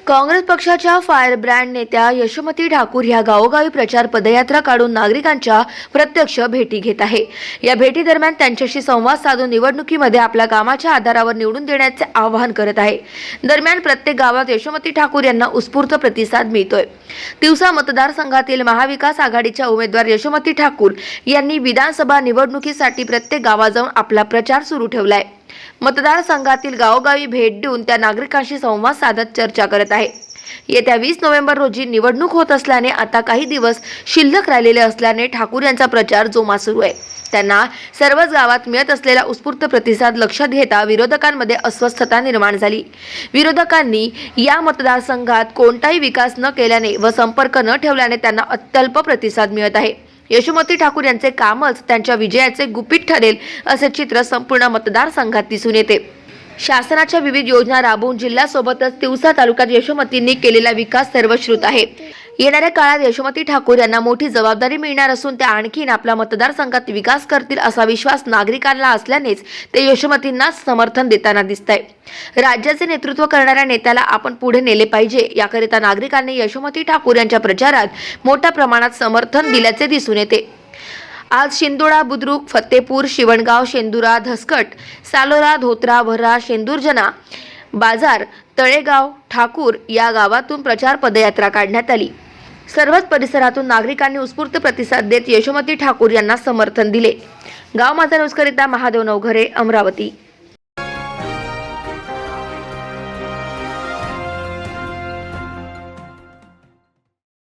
काँग्रेस पक्षाच्या फायरब्रँड नेत्या यशोमती ठाकूर ह्या गावोगावी प्रचार पदयात्रा काढून नागरिकांच्या प्रत्यक्ष भेटी घेत आहे। या भेटी दरम्यान त्यांच्याशी संवाद साधून निवडणुकीमध्ये आपल्या कामाच्या आधारावर निवडून देण्याचे आवाहन करत आहे। दरम्यान प्रत्येक गावात यशोमती ठाकूर यांना उत्स्फूर्त प्रतिसाद मिळतोय। तिवसा मतदारसंघातील महाविकास आघाडीच्या उमेदवार यशोमती ठाकूर यांनी विधानसभा निवडणुकीसाठी प्रत्येक गावात जाऊन आपला प्रचार सुरू ठेवलाय। मतदारसंघातील गावोगावी भेट देऊन त्या नागरिकांशी संवाद साधत चर्चा करत आहे। येत्या 20 नोव्हेंबर रोजी निवडणूक होत असल्याने आता काही दिवस शिल्लक राहिलेले असल्याने ठाकूर यांचा प्रचार जोमात सुरू आहे। त्यांना सर्वच गावात मिळत असलेला उत्स्फूर्त प्रतिसाद लक्षात घेता विरोधकांमध्ये अस्वस्थता निर्माण झाली। विरोधकांनी या मतदारसंघात कोणताही विकास न केल्याने व संपर्क न ठेवल्याने त्यांना अत्यल्प प्रतिसाद मिळत आहे। यशोमती ठाकूर यांचे कामच त्यांच्या विजयाचे गुपित ठरेल असे चित्र संपूर्ण मतदारसंघात दिसून येते। शासनाच्या विविध योजना राबवून जिल्ह्यासोबतच तिवसा तालुक्यात यशोमतींनी केलेला विकास सर्वश्रुत आहे। येणाऱ्या काळात यशोमती ठाकूर यांना मोठी जबाबदारी मिळणार असून त्या आणखीन आपला मतदारसंघात विकास करतील असा विश्वास नागरिकांना असल्यानेच ते यशोमतींना समर्थन देताना दिसतंय। राज्याचे नेतृत्व करणाऱ्या नेत्याला आपण पुढे नेले पाहिजे, याकरिता नागरिकांनी यशोमती ठाकूर यांच्या प्रचारात मोठ्या प्रमाणात समर्थन दिल्याचे दिसून येते। आज शिंदोळा, बुद्रुक, फत्तेपूर, शिवणगाव, शेंदुरा, धसकट, सालोरा, धोत्रा, भरा, शेंदुरजना, बाजार, तळेगाव, ठाकूर या गावातून प्रचार पदयात्रा काढण्यात आली। सर्वच परिसरातून नागरिकांनी उत्स्फूर्त प्रतिसाद देत यशोमती ठाकूर यांना समर्थन दिले। गाव माझा न्यूजकरिता महादेव नवघरे, अमरावती।